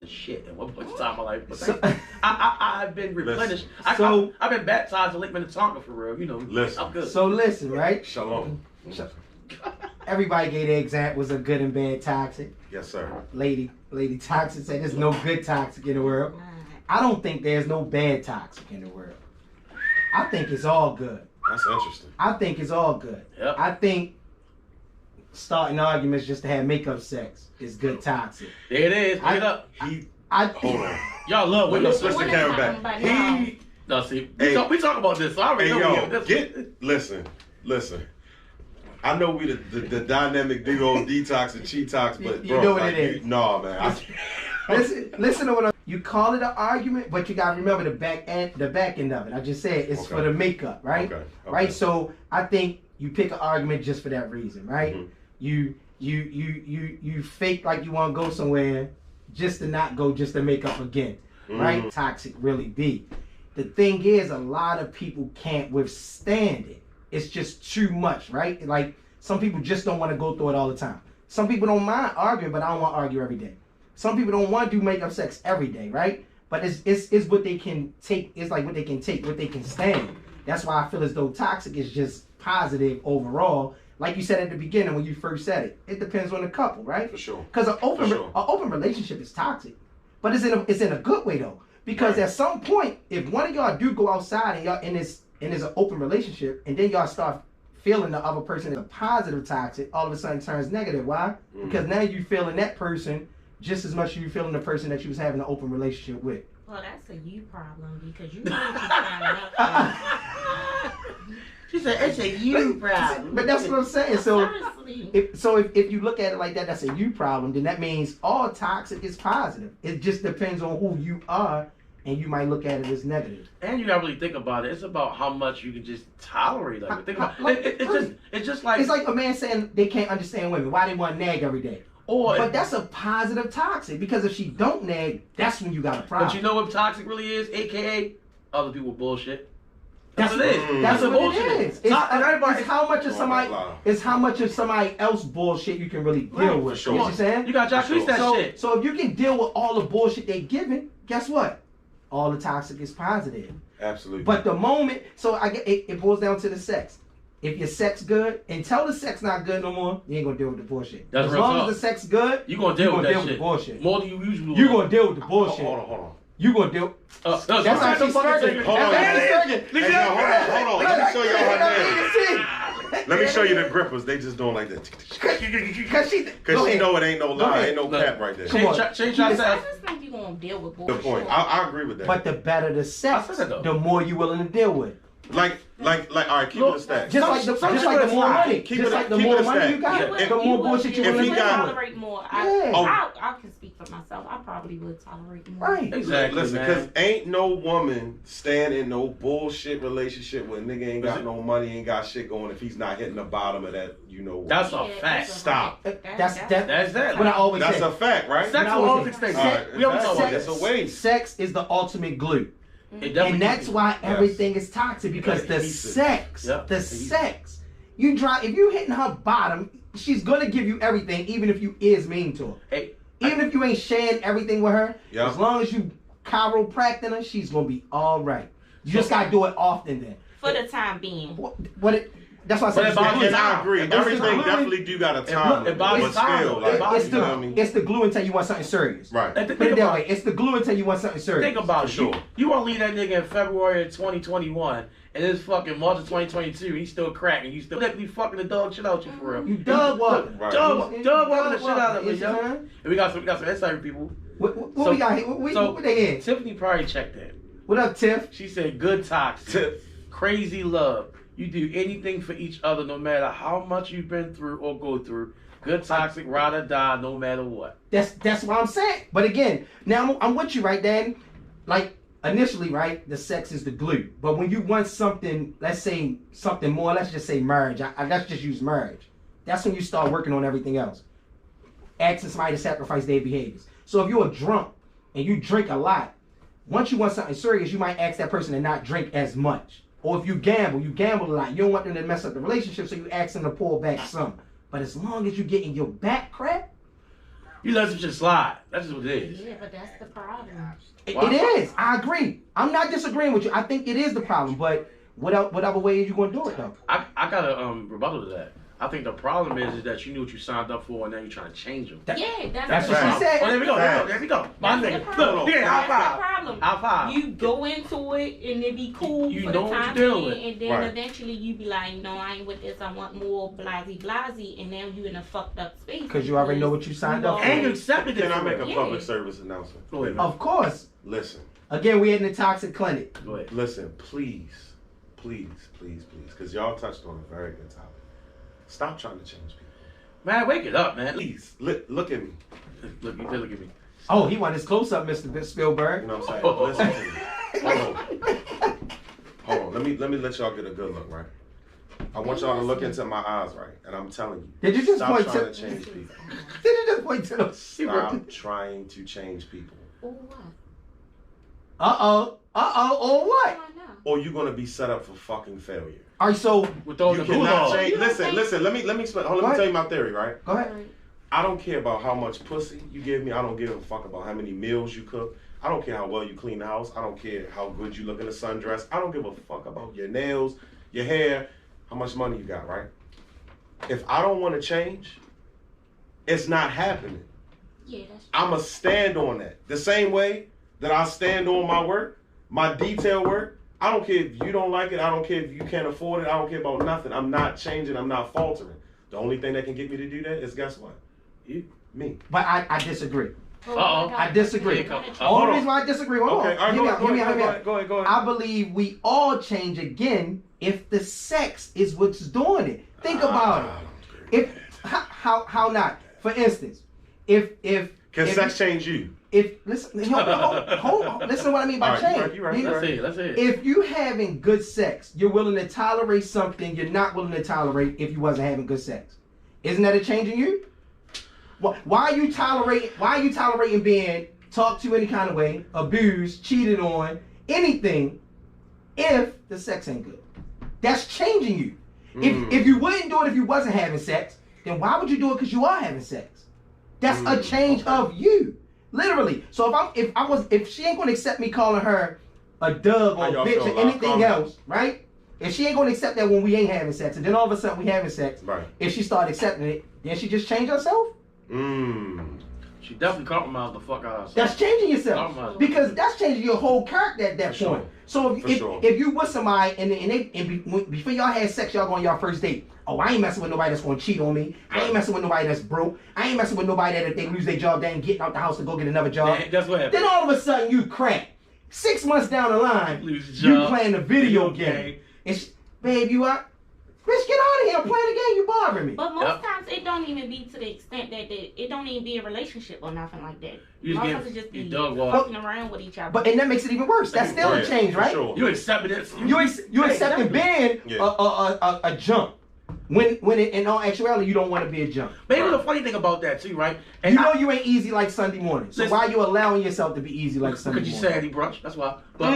shit at one point in time in my life. But I've been replenished. So I've been baptized in Lake Minnetonka for real. You know, Listen. I'm good. So listen, right? Shalom. Everybody gave their examples of good and bad toxic. Yes, sir. Lady Toxic said there's no good toxic in the world. I don't think there's no bad toxic in the world. I think it's all good. That's interesting. I think it's all good. Yep. I think starting arguments just to have makeup sex is good toxic. There it is. Pick it up. Hold on. Y'all love women. Switch the camera back. No, see, we talk about this. So I already know Listen. I know we the dynamic big old detox and cheetox, but You bro, know what it is. No, man. Listen to what you call it an argument, but you gotta remember the back end of it. I just said it's for the makeup, right? Okay. Right. So I think you pick an argument just for that reason, right? Mm-hmm. You fake like you want to go somewhere just to not go, just to make up again, right? Toxic really be. The thing is, a lot of people can't withstand it. It's just too much, right? Like some people just don't want to go through it all the time. Some people don't mind arguing, but I don't want to argue every day. Some people don't want to do makeup sex every day, right? But it's what they can take. It's like what they can take, what they can stand. That's why I feel as though toxic is just positive overall. Like you said at the beginning when you first said it, it depends on the couple, right? For sure. Because an open relationship is toxic, but it's in a good way though. Because at some point, if one of y'all do go outside and y'all in this an open relationship, and then y'all start feeling the other person is a positive toxic, all of a sudden turns negative. Why? Because now you feeling that person just as much as you feeling the person that you was having an open relationship with. Well, that's a you problem because you know what you're signing up for. She said it's a you problem. But that's what I'm saying. So Seriously. if you look at it like that, that's a you problem. Then that means all toxic is positive. It just depends on who you are. And you might look at it as negative. And you gotta really think about it. It's about how much you can just tolerate of it. Think about it's just like it's like a man saying they can't understand women. Why they want to nag every day? But that's a positive toxic because if she don't nag, that's when you got a problem. But you know what toxic really is? AKA other people bullshit. That's what it is. That's what bullshit it is. It's how much of somebody else bullshit you can really deal with. Sure. You know what I'm saying? You got Josh that shit. So if you can deal with all the bullshit they giving, guess what? All the toxic is positive. Absolutely. But the moment, so I get it boils down to the sex. If your sex good, until the sex not good no more, you ain't gonna deal with the bullshit. That's as real long talk. as the sex good, you gonna deal with that shit. The bullshit. More than you usually. You gonna deal with the bullshit. Hold on. You gonna deal. That's how she's smirking. Hold on. Let me show y'all her nails. Let me show you the grippers. They just doing like that. Because she know it ain't no lie, ain't no cap right there. I just think you're going to deal with bullshit. Good point. I agree with that. But the better the sex, the more you willing to deal with. Like, all right, keep it a stack. Just like the more money. Just like the more money you got, the more bullshit you willing to tolerate more. I can speak for myself. I probably would tolerate more. Right. Exactly. Listen, because ain't no woman staying in no bullshit relationship with a nigga ain't got no money, ain't got shit going if he's not hitting the bottom of that, you know. That's a fact. Stop. That's that. What I always say. That's a fact, right? Sex will always extend. We always talk about that's a waste. Sex is the ultimate glue. And that's why everything is toxic because the sex, you drive. If you hitting her bottom, she's gonna give you everything, even if you is mean to her. Even if you ain't sharing everything with her, as long as you chiropracting her, she's gonna be all right. You just gotta do it often then. For the time being. That's why I said and I agree. Everything definitely do got a time. But still, it's the glue until you want something serious. Right. Put it that way. It's the glue until you want something serious. Think about it. Sure. You want to leave that nigga in February of 2021, and it's fucking March of 2022. He's still cracking. You still definitely fucking the dog shit out you for real. You dog walking. Right. Dog walking the shit out of me, yo. And we got some insider people. What we got here? What they in? Tiffany probably checked in. What up, Tiff? She said, "Good toxic, crazy love. You do anything for each other, no matter how much you've been through or go through. Good toxic, ride or die, no matter what." That's what I'm saying. But again, now I'm with you, right, Dan? Like initially, right, the sex is the glue. But when you want something, let's say something more, let's just say marriage. Let's just use marriage. That's when you start working on everything else. Asking somebody to sacrifice their behaviors. So if you're a drunk and you drink a lot, once you want something serious, you might ask that person to not drink as much. Or if you gamble a lot. You don't want them to mess up the relationship, so you ask them to pull back some. But as long as you're getting your back cracked, You let some shit slide. That's just what it is. Yeah, but that's the problem. It is. I agree. I'm not disagreeing with you. I think it is the problem, but whatever way you gonna do it though. I got a rebuttal to that. I think the problem is that you knew what you signed up for and now you're trying to change them. Yeah, That's the what she problem. said. Oh, there we go. There we go. My That's the nigga. problem. Look, yeah, That's high the five. problem. High five. You go into it and it be cool You for know the what time you're dealing being, with. and then Right. eventually you be like, no, I ain't with this. I want more blasey, and now you in a fucked up space. Because you already know what you signed up for. And you accepted it. Can I for make a real. public service announcement? Go ahead, man. Of course. Listen, Again, we in the toxic clinic. Go ahead. listen, please, because y'all touched on a very good topic. Stop trying to change people. Man, wake it up, man. Please, look at me. Look at me. Oh, he want his close up, Mr. Spielberg. You know what I'm saying? Listen to me. Hold on. Let me let y'all get a good look, right? I want y'all to look into my eyes, right? And I'm telling you. Did you just Stop point trying to? to change people. Did you just point to the? Stop trying to change people. Or what? Or what? I know. Or you're gonna be set up for fucking failure. All right, so With all You the cannot gulag. change. You don't Listen. think- Let me explain. Hold on, let What? me tell you my theory, right? go ahead. I don't care about how much pussy you give me. I don't give a fuck about how many meals you cook. I don't care how well you clean the house. I don't care how good you look in a sundress. I don't give a fuck about your nails, your hair, how much money you got, right? If I don't want to change, it's not happening. Yeah, that's true. I'ma stand on that. The same way that I stand on my work, my detail work. I don't care if you don't like it. I don't care if you can't afford it. I don't care about nothing. I'm not changing. I'm not faltering. The only thing that can get me to do that is guess what? You. Me. But I disagree. Uh-oh. I disagree. Here it comes. All the Hold on. reason why I disagree. Hold Okay, on. all right, Hear me out, hear me out, hear me out. go ahead. I believe we all change again if the sex is what's doing it. Think about it. If how not? For instance, if Can if, sex change you? if listen hold, listen to what I mean by All right, change. you're right. Let's see it. If you having good sex, you're willing to tolerate something you're not willing to tolerate if you wasn't having good sex. Isn't that a change in you? Why are you tolerating being talked to any kind of way, abused, cheated on, anything, if the sex ain't good? That's changing you. If you wouldn't do it if you wasn't having sex, then why would you do it because you are having sex? That's a change of you. Literally. So if she ain't gonna accept me calling her a dug or How a y'all bitch feel or about anything comments? else, right? If she ain't gonna accept that when we ain't having sex, and then all of a sudden we having sex, Right. if she start accepting it, then she just change herself? She definitely compromised the fuck out of herself. That's changing yourself. Compromised. Because that's changing your whole character at that For point. sure. So For if, sure. if you with somebody before y'all had sex, y'all go on y'all first date. Oh, I ain't messing with nobody that's gonna cheat on me. I ain't messing with nobody that's broke. I ain't messing with nobody that if they lose their job, they ain't getting out the house to go get another job. Then guess what happened? Then all of a sudden you crack. 6 months down the line, Lose your you job, playing a video video game. game. And babe, you out? Bitch, get out of here. I'm playing the game. You bothering me. But most Yep. times it don't even be to the extent that it don't even be a relationship or nothing like that. You just Motherfuckers get just be you dog walk. fucking around with each other. But and that makes it even worse. That's still a change, For right? sure. You accepted it. You accepted being Yeah. a jump when in all actuality you don't want to be a jump. Maybe the funny thing about that too, right? And You know you ain't easy like Sunday morning. So Listen. why you allowing yourself to be easy like Sunday because you morning? said he brunch. That's why. But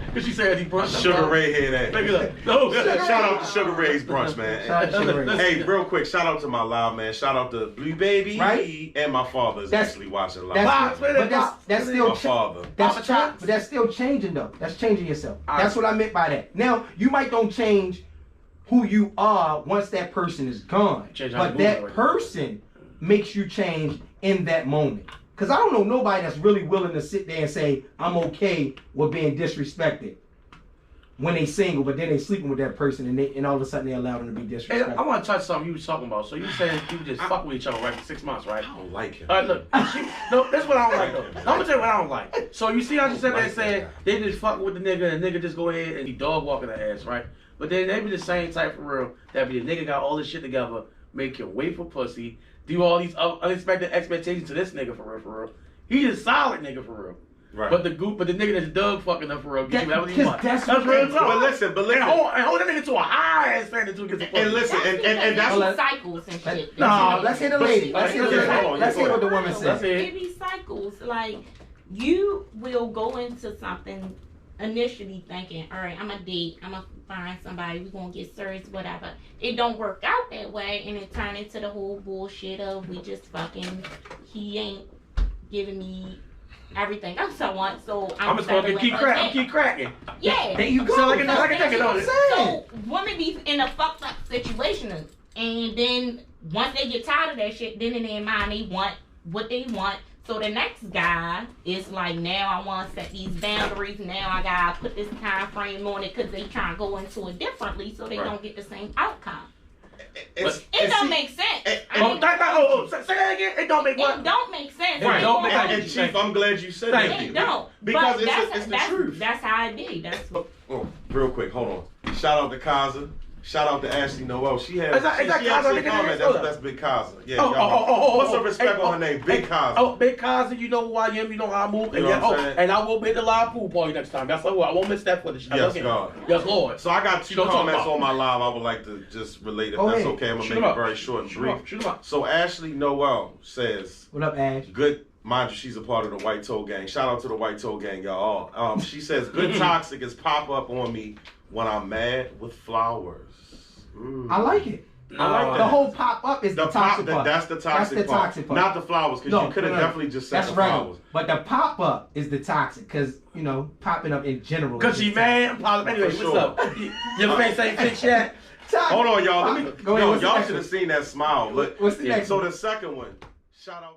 because you said he brunch. that's Sugar why. Ray head Look ass. at that. No. Shout out to Sugar Ray's brunch, man. Shout out to Sugar Ray. Hey, real quick, shout out to my live man. Shout out to Blue Baby Right? and my father is That's- actually watching live. That's, Wow, but that's still my father. but that's still changing though. That's changing yourself. That's what I meant by that. Now you might don't change who you are once that person is gone, Change how you but move that already. person makes you change in that moment. Cause I don't know nobody that's really willing to sit there and say I'm okay with being disrespected when they single, but then they sleeping with that person and all of a sudden they allow them to be Hey, disrespected. I want to touch something you was talking about. So you said you just fuck with each other right for 6 months, right? I don't like him. All right, look. No, that's what I don't like though. I'm gonna tell you what I don't like. So you see how she said they said they just fucking with the nigga and the nigga just go ahead and he dog walking the ass, right? But then they be the same type for real. That be the nigga got all this shit together, make you wait for pussy, do all these unexpected expectations to this nigga for real. He a solid nigga for real. Right. But the nigga that's dug fucking up for real, get you whatever he Because want. that's That's what- real talk. But listen. And hold that nigga to a high ass standard to get the pussy. And listen, and That's that's Hold on. cycles and shit. No, let's hear the lady. Let's hear Hold on, what the woman Let's said. hear It be cycles. Like you will go into something initially thinking, all right, I'm a date, I'm gonna find somebody, we gonna get serious, whatever. It don't work out that way, and it turned into the whole bullshit of we just fucking, he ain't giving me everything else I want, so I'm just gonna settling keep for cracking. that. Keep cracking. Yeah. There you go. So like a That's nigga, what I'm saying. So women be in a fucked up situation, and then once they get tired of that shit, then in their mind they want what they want. So the next guy is like, now I want to set these boundaries. Now I gotta put this time frame on it because they trying to go into it differently, so they don't get the same outcome. It don't make sense. Say that again. It don't make what? It don't make sense. Right. Don't make And Chief, I'm glad you said that. It don't. Because But it's the truth. That's how it be. That's what. Oh, real quick, hold on. Shout out to Kaza. Shout out to Ashley Noel. She has. Is that she Kaza actually nigga comment. name? That's Big Kaza. Yeah. Oh, y'all put some respect hey, on her name, Big Kaza. Oh, Big Kaza, you know who I am, you know how I move. You know And, what I'm saying? and I will be at the live pool party next time. That's all. I won't miss that footage. Yes, God. Yes, Lord. So I got two You don't talk comments about. on my live. I would like to just relate if Go that's ahead. okay. I'm gonna Shoot make 'em it up. very short and Shoot 'em brief. up. Shoot 'em up. So Ashley Noel says, What up, Ash? good. Mind you, she's a part of the White Toe Gang. Shout out to the White Toe Gang, y'all. She says, good toxic is pop up on me when I'm mad with flowers. I like it. I like The that. whole pop up is the toxic part. That's the toxic That's the part. toxic part. Not the flowers, because you could have definitely just said that's the right. flowers. But the pop up is the toxic, because popping up in general. Because she mad. Anyway, For what's up? Your face ain't fixed yet. Hold on, y'all. Go ahead. What's the Y'all next should one? have seen that smile. Look. What's the next So one? the second one, shout out.